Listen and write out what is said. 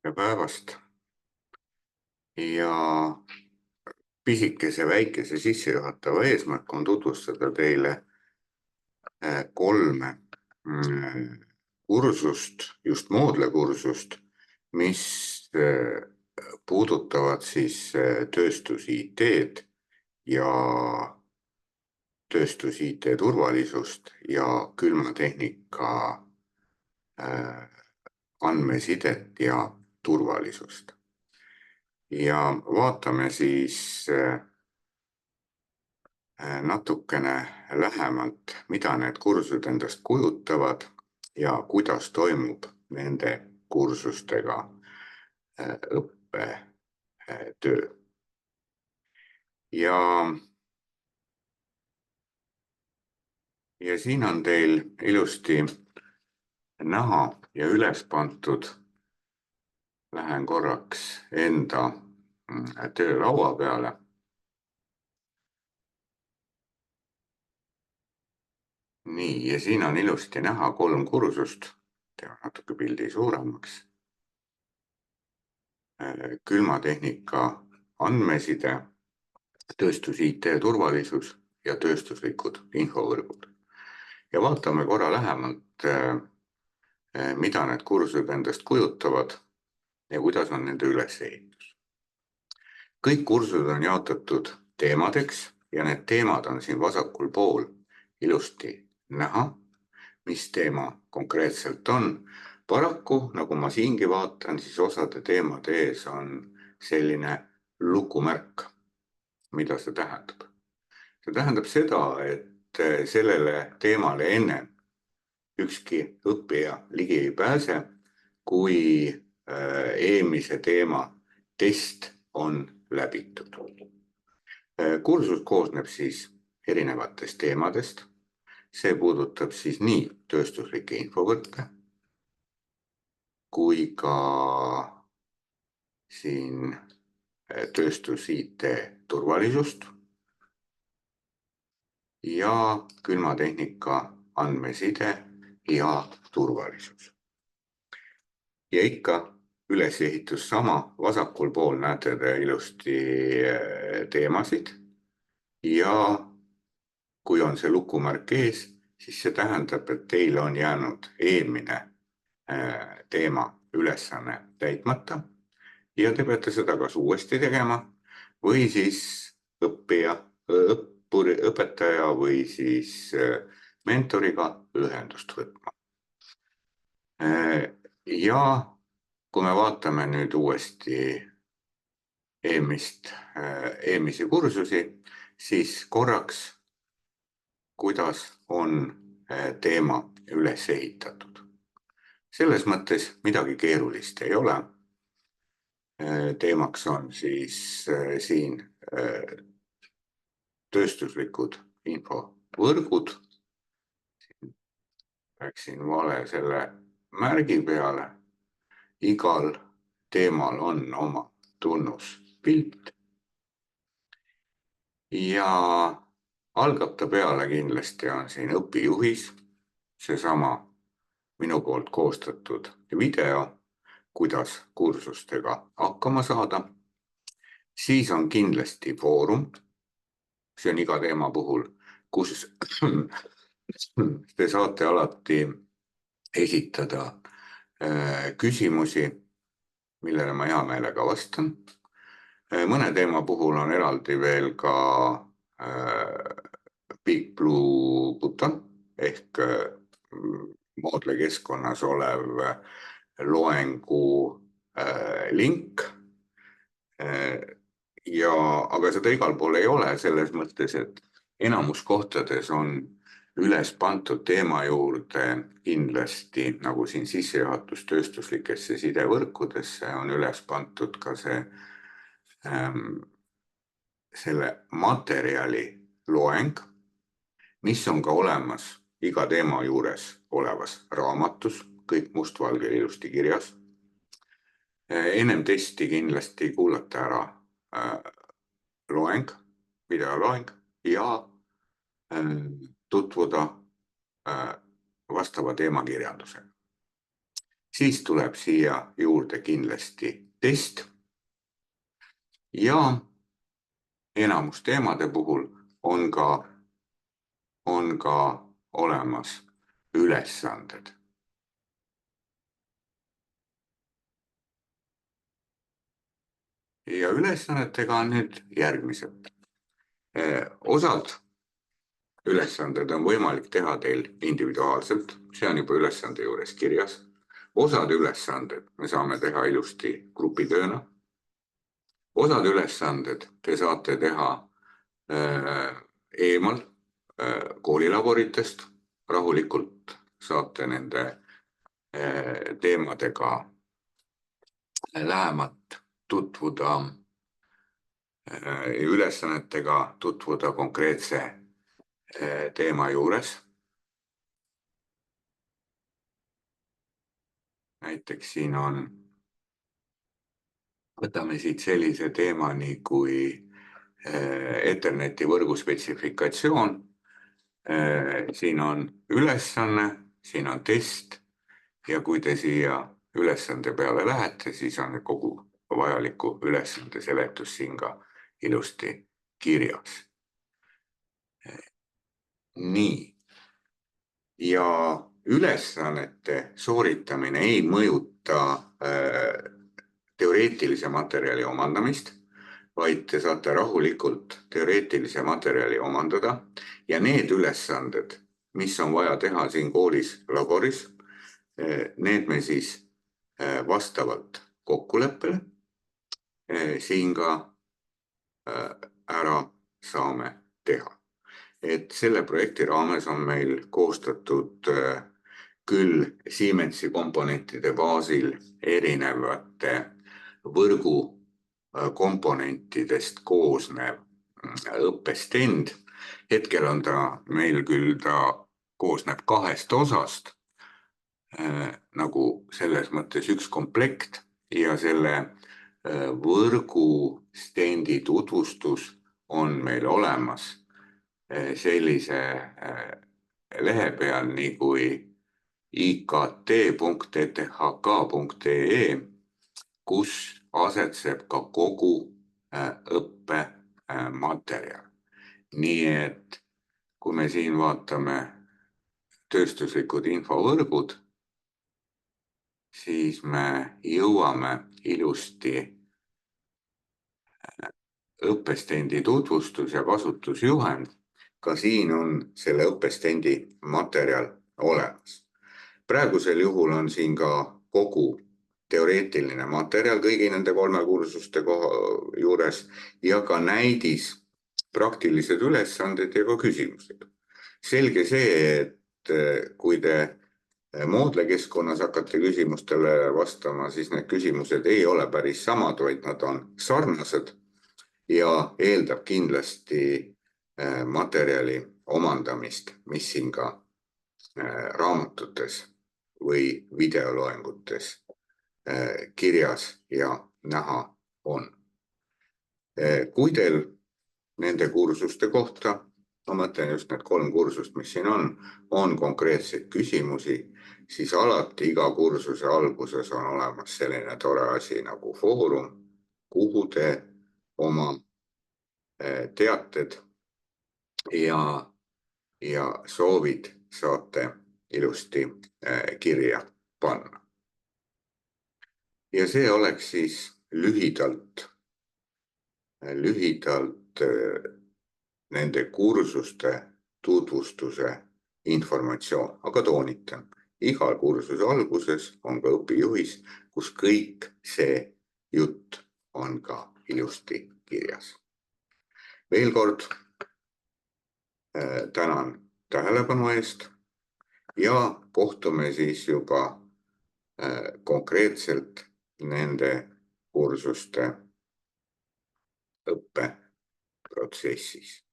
Tere päevast ja pisikese väikese sissejuhatava eesmärk on tutvustada teile kolme kursust, just Moodle kursust, mis puudutavad siis tööstus IT-d ja tööstus IT turvalisust ja külmatehnika andmesidet ja turvalisust. Ja vaatame siis natukene lähemalt, mida need kursused endast kujutavad ja kuidas toimub nende kursustega õppetöö. Ja siin on teil ilusti näha ja üles pandud. Lähen korraks enda töölaua peale. Nii, ja siin on ilusti näha 3 kursust. Teeme natuke pildi suuremaks. Külmatehnika andmeside, tööstus IT turvalisus ja tööstuslikud infovõrgud. Ja vaatame korra lähemalt, mida need kursused endast kujutavad ja kuidas on nende ülesehitus. Kõik kursused on jaotatud teemadeks ja need teemad on siin vasakul pool ilusti näha, mis teema konkreetselt on. Paraku, nagu ma siingi vaatan, siis osade teemade ees on selline lukumärk. Mida see tähendab? See tähendab seda, et sellele teemale enne ükski õppija ligi ei pääse, kui eelmise teema test on läbitud. Kursus koosneb siis erinevatest teemadest. See puudutab siis nii tööstuslikke infovõrke kui ka siin tööstus IT turvalisust ja külmatehnika andmeside ja turvalisus. Ja ikka ülesehitus sama, vasakul pool näete te ilusti teemasid ja kui on see lukumärk ees, siis see tähendab, et teil on jäänud eelmine teema ülesanne täitmata ja te peate seda kas uuesti tegema või siis õpetaja või siis mentoriga ühendust võtma. Ja kui me vaatame nüüd uuesti eelmisi kursusi, siis korraks, kuidas on teema üles ehitatud. Selles mõttes midagi keerulist ei ole. Teemaks on siis siin tööstuslikud infovõrgud. Läksin vale selle märgi peale. Igal teemal on oma tunnuspilt. Ja algab ta peale kindlasti on siin õpijuhis, seesama minu poolt koostatud video, kuidas kursustega hakkama saada. Siis on kindlasti foorum, see on iga teema puhul, kus te saate alati esitada küsimusi, millele ma hea meelega vastan. Mõne teema puhul on eraldi veel ka Big Blue button ehk Moodle keskkonnas olev loengu link. Aga seda igal pool ei ole selles mõttes, et enamus kohtades on üles pandud teema juurde kindlasti, nagu siin sissejuhatus tööstuslikesse sidevõrkudesse, on üles pandud ka selle materjali loeng, mis on ka olemas iga teema juures olevas raamatus, kõik mustvalgel ilusti kirjas. Ennem testi kindlasti kuulata ära loeng, videoloeng ja tutvuda vastava teema kirjandusega. Siis tuleb siia juurde kindlasti test ja enamus teemade puhul on ka olemas ülesanded. Ja ülesannetega on nüüd järgmised. Osad ülesanded on võimalik teha teil individuaalselt, see on juba ülesande juures kirjas. Osad ülesanded me saame teha ilusti grupitööna. Osad ülesanded te saate teha eemal koolilaboritest, rahulikult saate nende teemadega lähemalt tutvuda, ülesannetega tutvuda konkreetse teema juures. Näiteks siin on, võtame siit sellise teemani kui Etherneti võrgu spetsifikatsioon. Siin on ülesanne, siin on test ja kui te siia ülesande peale lähete, siis on kogu vajaliku ülesande seletus siin ka ilusti kirjas. Nii. Ja ülesannete sooritamine ei mõjuta teoreetilise materjali omandamist, vaid te saate rahulikult teoreetilise materjali omandada ja need ülesanded, mis on vaja teha siin koolis laboris, need me siis vastavalt kokkuleppele siin ka ära saame teha. Et selle projekti raames on meil koostatud küll Siemensi komponentide baasil erinevate võrgu komponentidest koosnev õppestend. Hetkel on meil küll koosneb 2 osast, nagu selles mõttes üks komplekt ja selle võrgustendi tutvustus on meil olemas sellise lehe peal nii kui ikt.ethk.ee, kus asetseb ka kogu õppematerjal. Nii et kui me siin vaatame tööstuslikud infovõrgud, siis me jõuame ilusti õppestendi tutvustus ja kasutusjuhend. Ka siin on selle õppestendi materjal olemas. Praegusel juhul on siin ka kogu teoreetiline materjal kõigi nende 3 kursuste juures ja ka näidis, praktilised ülesanded ja ka küsimused. Selge see, et kui te Moodle keskkonnas hakkate küsimustele vastama, siis need küsimused ei ole päris samad, vaid nad on sarnased ja eeldab kindlasti materjali omandamist, mis siin ka raamatutes või videoloengutes kirjas ja näha on. Kui teil nende kursuste kohta, ma mõtlen just need 3 kursust, mis siin on konkreetseid küsimusi, siis alati iga kursuse alguses on olemas selline tore asi nagu foorum, kuhu te oma teated ja soovid saate ilusti kirja panna. Ja see oleks siis lühidalt nende kursuste tutvustuse informatsioon, aga toonitan, igal kursuse alguses on ka õpijuhis, kus kõik see jutt on ka ilusti kirjas. Veel kord tänan tähelepanu eest ja kohtume siis juba konkreetselt nende kursuste õppeprotsessis.